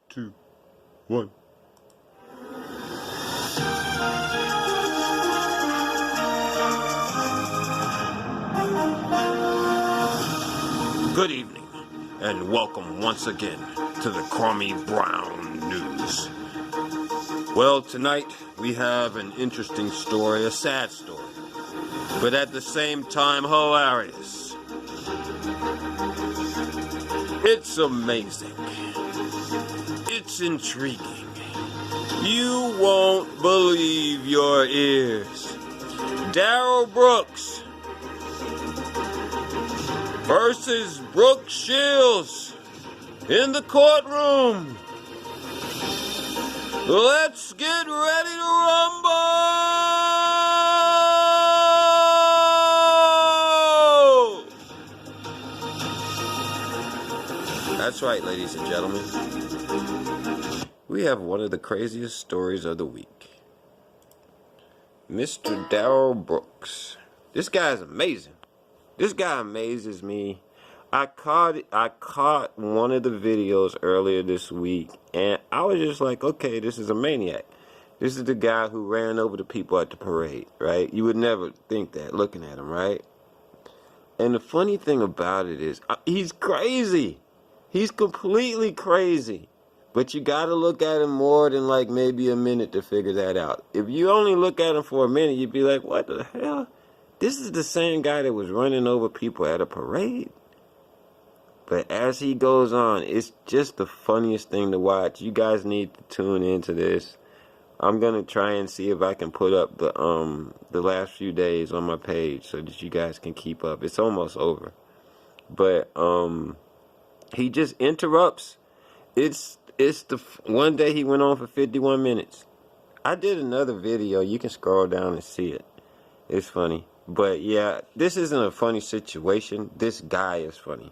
2, 1. Good evening, and welcome once again to the Kwame Brown News. Well, tonight we have an interesting story, a sad story, but at the same time hilarious. It's amazing. It's intriguing. You won't believe your ears. Darrell Brooks versus Brooke Shields in the courtroom. Let's get ready to rumble! That's right, ladies and gentlemen. We have one of the craziest stories of the week. Mr. Darrell Brooks. This guy's amazing. This guy amazes me. I caught one of the videos earlier this week, and I was just like, okay, this is a maniac. This is the guy who ran over the people at the parade, right? You would never think that looking at him, right? And the funny thing about it is, he's crazy. He's completely crazy. But you gotta look at him more than like maybe a minute to figure that out. If you only look at him for a minute, you'd be like, what the hell? This is the same guy that was running over people at a parade. But as he goes on, it's just the funniest thing to watch. You guys need to tune into this. I'm gonna try and see if I can put up the last few days on my page so that you guys can keep up. It's almost over. But he just interrupts. It's the one day he went on for 51 minutes. I did another video. You can scroll down and see it. It's funny. But yeah, this isn't a funny situation. This guy is funny.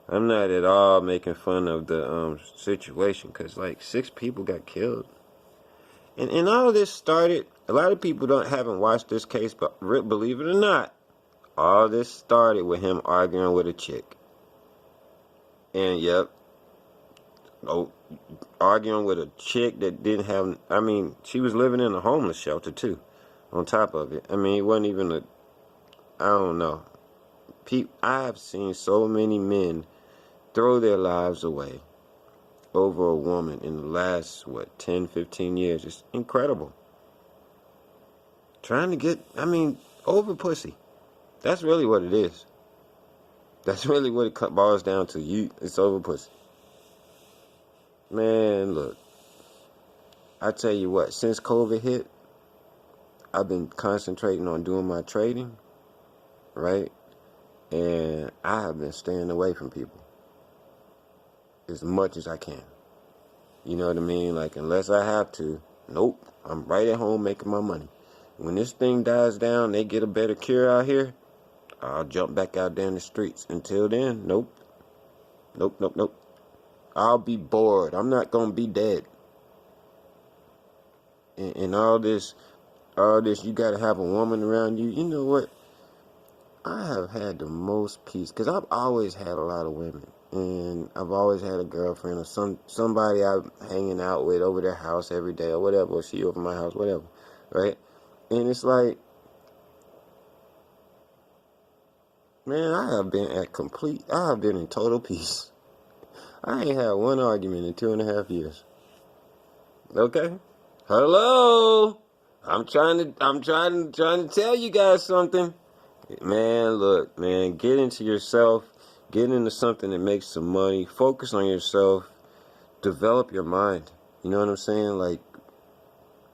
I'm not at all making fun of the situation, because like 6 people got killed. And all of this started, a lot of people haven't watched this case, but believe it or not, all this started with him arguing with a chick. And yep, arguing with a chick that didn't have, I mean, she was living in a homeless shelter too, on top of it. I mean, it wasn't even I don't know. I've seen so many men throw their lives away over a woman in the last, 10, 15 years. It's incredible. Trying to get, over pussy. That's really what it is. That's really what it boils down to. It's over pussy. Man, look. I tell you what, since COVID hit, I've been concentrating on doing my trading, right? And I have been staying away from people as much as I can. You know what I mean? Like, unless I have to, nope, I'm right at home making my money. When this thing dies down, they get a better cure out here, I'll jump back out there in the streets. Until then, nope. Nope. I'll be bored. I'm not gonna be dead. And all this, you gotta have a woman around you. You know what? I have had the most peace, because I've always had a lot of women. And I've always had a girlfriend or somebody I'm hanging out with over their house every day or whatever, or she over my house, whatever, right? And it's like, man, I have been in total peace. I ain't had one argument in 2.5 years. Okay? Hello? I'm trying to tell you guys something. Man, look, man, get into yourself. Get into something that makes some money. Focus on yourself. Develop your mind. You know what I'm saying? Like,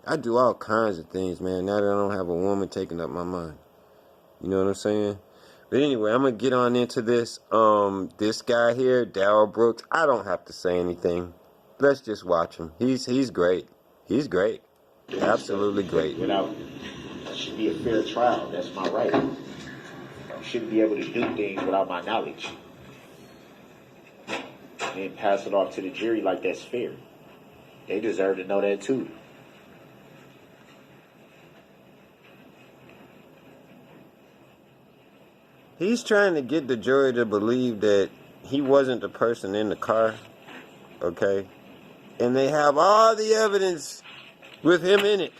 I do all kinds of things, man, now that I don't have a woman taking up my mind. You know what I'm saying? But anyway, I'm going to get on into this. This guy here, Darrell Brooks, I don't have to say anything. Let's just watch him. He's great. He's great. Absolutely great. It should be a fair trial. That's my right. I shouldn't be able to do things without my knowledge. And then pass it off to the jury like that's fair. They deserve to know that too. He's trying to get the jury to believe that he wasn't the person in the car, okay? and they have all the evidence with him in it.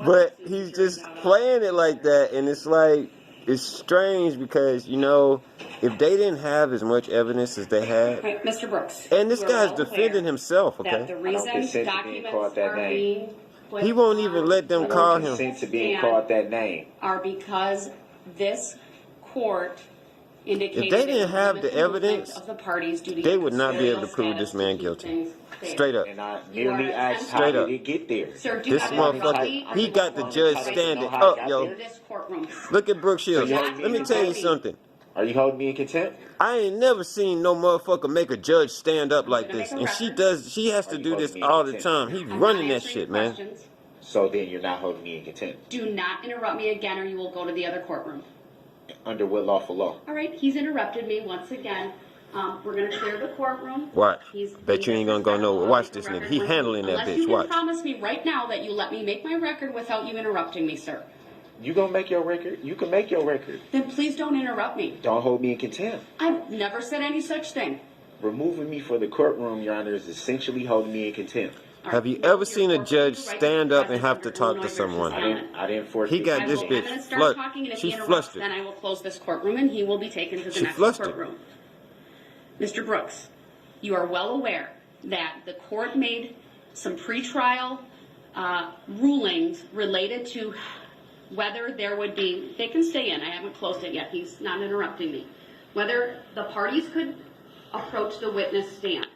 But he's just playing it like that, and it's like, it's strange because, you know, if they didn't have as much evidence as they had, Right, Mr. Brooks. and this guy's defending himself, That okay? the reason documents are being put He won't even let them call him. Consent to being called that name. are because this court indicated If they didn't have the evidence, of the parties due to they would not be able to custodial prove this status man to keep guilty. things fair. Straight up. And I merely asked how Straight did up. it get there? Sir, do This have motherfucker, anybody he got the judge standing up, yo. this courtroom. Look at Brooke Shields. So you Let me tell you something. Are you holding me in contempt? I ain't never seen no motherfucker make a judge stand up like this. And she has to do this all the time. He's I'm running not that answering shit, your man. questions. So then you're not holding me in contempt. Do not interrupt me again or you will go to the other courtroom. Under what lawful law? All right, he's interrupted me once again. We're going to clear the courtroom. Watch. He's Bet you ain't gonna go nowhere. Watch this nigga. He handling that Unless bitch. you can Watch. promise me right now that you let me make my record without you interrupting me, sir. You gonna make your record? You can make your record. Then please don't interrupt me. Don't hold me in contempt. I've never said any such thing. Removing me from the courtroom, Your Honor, is essentially holding me in contempt. All Have you ever seen a judge stand up and have to talk to someone? I didn't force He got I this will bitch evidence start flushed. talking, and if She he interrupts, flustered. then I will close this courtroom and he will be taken to the She next flushed it. courtroom. Mr. Brooks, you are well aware that the court made some pretrial rulings related to whether there would be, they can stay in, I haven't closed it yet, he's not interrupting me, whether the parties could approach the witness stand.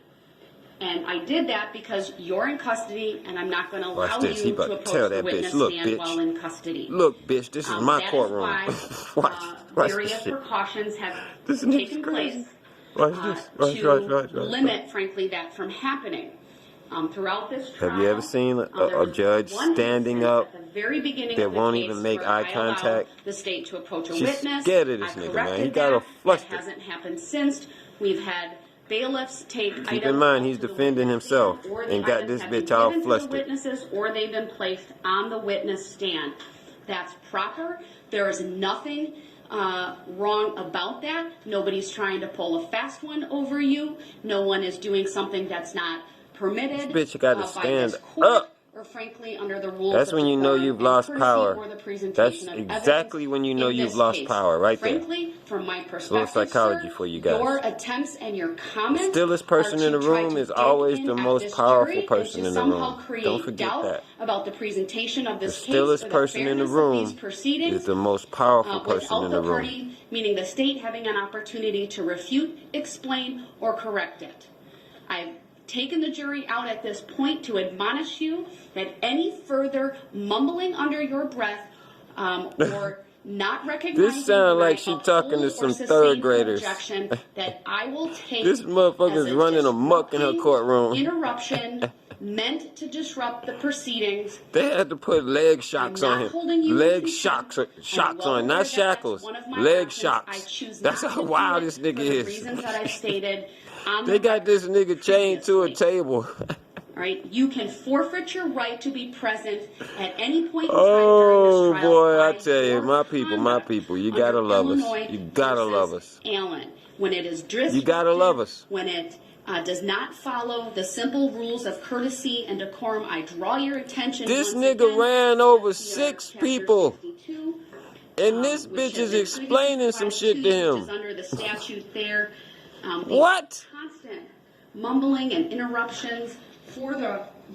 And I did that because you're in custody and I'm not going to allow Watch this. He you about to to tell approach the that witness bitch, look, stand bitch. while in custody. Look, bitch, this is my That courtroom. Is why, Watch various this shit. precautions have This nigga's taken crazy. place Watch this. to limit, frankly, that from happening. Throughout this trial, Have you ever seen there a was judge one standing instance up at the very beginning that of the won't case even make where eye I allowed contact? the state to approach a She's witness. scared of this I nigga, man. corrected He got her that. flustered. That hasn't happened since. We've had bailiffs take Keep items in mind, up he's to the defending witness himself stand, or the and got items this have been bitch all given to flustered. the witnesses, or they've been placed on the witness stand. That's proper. There is nothing wrong about that. Nobody's trying to pull a fast one over you. No one is doing something that's not permitted. This bitch gotta by stand this court, up. or frankly under the rules That's of when you know decorum you've and lost courtesy, power. or the presentation That's of exactly evidence when you know in you've this lost case. power, right there. Frankly, from my perspective, little psychology sir, for you guys. your attempts and your comments Stillest person are in the to try room to is dig always in the at most this powerful jury person and in to the somehow room. create Don't forget doubt that. about the presentation of The this case, stillest or the person in the fairness of these room proceedings, is the most powerful person without in the the room. party, meaning the state, having an opportunity to refute, explain, or correct it. I've taken the jury out at this point to admonish you that any further mumbling under your breath or not recognizing This sound like my she talking to full or some sustained third graders. objection that I will take This motherfucker's as a running amok in her disrupting courtroom. interruption meant to disrupt the proceedings. They had to put leg shocks I'm on not holding you him. in Leg contempt. shocks I'm well on, aware not that shackles. that's one of my Leg options. shocks. I choose That's not how to do wild it this nigga for the is. reasons that I've stated on They the got this record nigga chained to a previously. table. All right, you can forfeit your right to be present at any point in time Oh during this trial. boy, I by tell you, your my people, you gotta under love us. Illinois You gotta love versus us. Allen. When it is disruptive, You gotta love us. when it does not follow the simple rules of courtesy and decorum, I draw your attention. This once nigga again ran to over CR 6 Chapter people. 62, And this which bitch has is been explaining previously some provided shit to you, which is him. under the statute there. The What? Constant mumbling and interruptions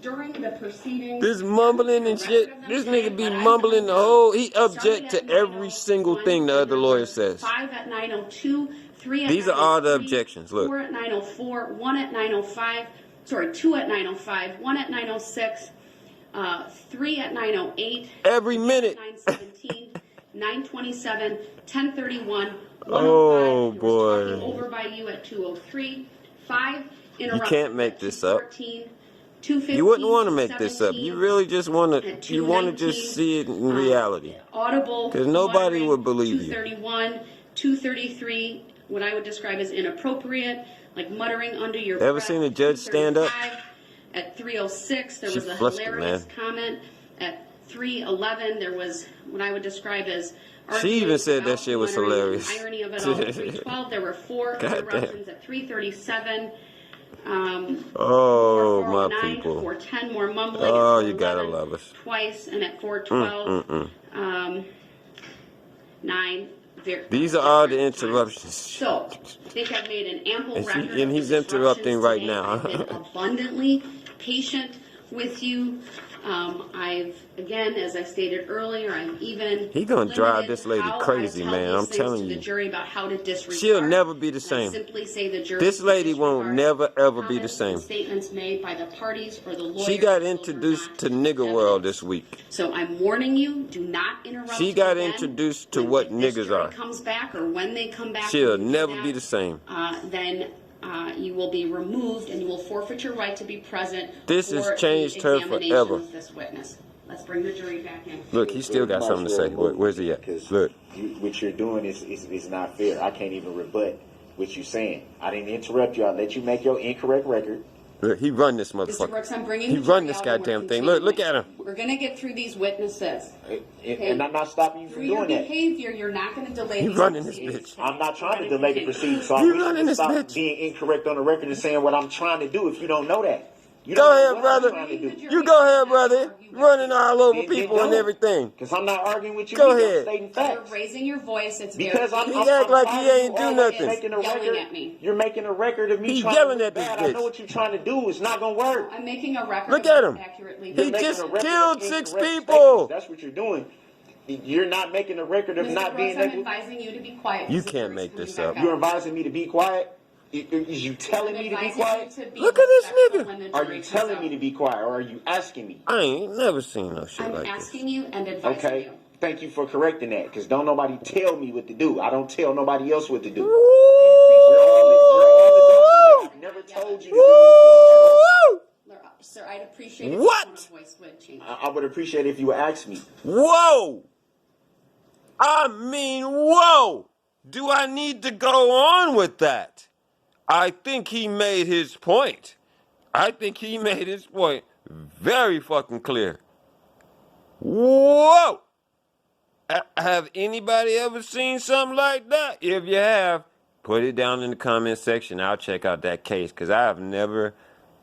during the proceedings. This mumbling and shit. This nigga be mumbling the whole. He object to every single thing the other lawyer says. 5 at 9:02, 3 at These are all the 9:03, objections, look. 4 at 9:04, 1 at 9:05. Sorry, 2 at 9:05, 1 at 9:06, 3 at 9:08. Every minute. 9:17, 9:27, 10:31, 1:05. Oh, He was boy. talking over by you at 2:03. 5 interruptions. can't make at this up. 2:14, 2:15. You wouldn't want to make this up. You really just want At to. You want to 2:19, just see it in reality. Audible. 'Cause nobody muttering, would believe you. 2:31, 2:33, what I would describe as inappropriate, like muttering under your breath. Ever seen a judge stand up? 2:35, At 3:06, there She was a flustered, hilarious man. comment. At 3:11, there was what I would describe as She even arguments said that about shit was muttering and hilarious. Irony of it all. At 3:12, there were 4 God damn. interruptions. At 3:37, Oh, my 4:09, people. 4:10, more mumbling. Oh, at you gotta 4:11, love us. Twice, and at 4:12, 9. These are all the different times. interruptions. So, I think I've made an ample And record and of he's the interrupting disruptions right today. now. I've been abundantly patient with you. I've, again, as I stated earlier, I'm even He gonna drive limited this lady how I crazy, tell man. these I'm things telling to you. the jury about how to disregard. She'll never be the And I same. simply say the jury This lady won't disregards never ever be the comments same. and statements made by the parties or the lawyers. She got will or introduced not to nigger evidence. world this week. So I'm warning you, do not interrupt. She got again. introduced to When what this niggers jury are. comes back, or when they come back, She'll when you do never that, be the same. Then you will be removed, and you will forfeit your right to be present. This has for changed the her examination forever. of this witness. Let's bring the jury back in. Look, he still got something to say. Where's he at? Look. What you're doing is not fair. I can't even rebut what you're saying. I didn't interrupt you. I let you make your incorrect record. Look, he run this Mr. motherfucker. Brooks, I'm bringing He the run jury this out and goddamn we're thing. Look at him. We're going to get through these witnesses. And I'm not stopping you from Through your doing that. behavior, you're not going to delay He these running this proceedings. bitch. I'm not trying to delay the proceedings, so I You wish you running would this stop bitch. being incorrect on the record and saying what I'm trying to do if you don't know that. You Go don't know ahead, what brother. I'm trying to do. You go ahead, brother. Running all over people and everything. Because I'm not arguing with you. Go either. ahead. I'm stating facts. You're raising your voice. It's Because very He act like he ain't do nothing. Making a Yelling record, at me. You're making a record of me He trying yelling to at look this bad. I know bitch. what you're trying to do. It's not going to work. I'm making a record. Look of at it him. accurately. He You're making just a record killed of 6 incorrect people. statements. That's what you're doing. You're not making a record of Mr. not being Brooks, I'm able. advising you to be quiet. You because the can't jury's make this coming up. back You're out. advising me to be quiet? Is you telling me to be advising quiet? you to be Look at this respectful nigga. when the Are jury you comes telling out. me to be quiet, or are you asking me? I ain't never seen no shit I'm like this. asking you and advising Okay. you. Thank you for correcting that, because don't nobody tell me what to do. I don't tell nobody else what to do. Woo! We're all adults in here. I've never told you to do anything at all. Sir, I'd appreciate it What? if your voice would change. I would appreciate it if you would ask me. Whoa! I mean, whoa! Do I need to go on with that? I think he made his point. I think he made his point very fucking clear. Whoa! Have anybody ever seen something like that? If you have, put it down in the comment section. I'll check out that case, because I have never,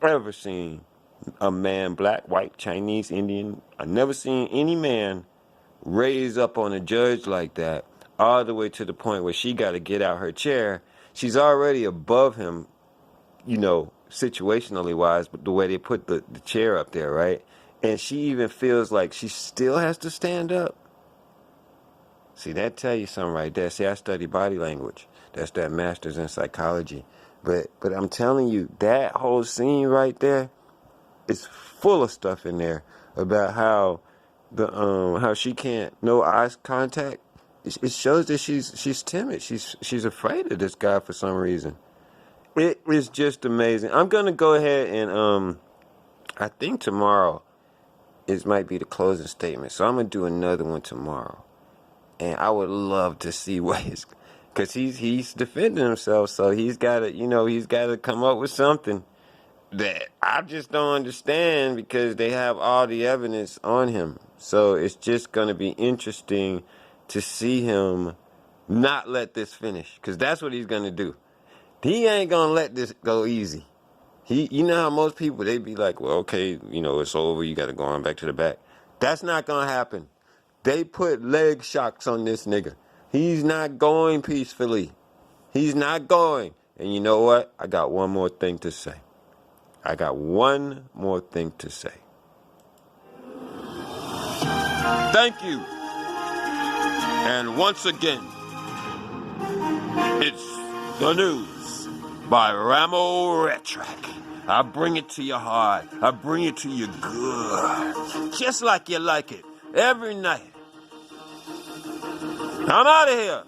ever seen a man, black, white, Chinese, Indian. I've never seen any man raise up on a judge like that, all the way to the point where she got to get out her chair. She's already above him, you know, situationally wise, but the way they put the chair up there, right? And she even feels like she still has to stand up. See, that tell you something right there. See, I study body language. That's that master's in psychology. But I'm telling you, that whole scene right there is full of stuff in there about how how she can't, no eye contact. It shows that she's timid. She's afraid of this guy for some reason. It is just amazing. I'm gonna go ahead and I think tomorrow might be the closing statement. So I'm gonna do another one tomorrow. And I would love to see what because he's defending himself, so he's gotta come up with something that I just don't understand, because they have all the evidence on him. So it's just gonna be interesting to see him not let this finish, because that's what he's gonna do. He ain't gonna let this go easy. You know how most people, they be like, well, okay, it's over, you gotta go on back to the back. That's not gonna happen. They put leg shocks on this nigga. He's not going peacefully. He's not going. And you know what? I got one more thing to say. Thank you. And once again, it's the news by Ramo Retrack. I bring it to your heart. I bring it to you good. Just like you like it. Every night. I'm out of here.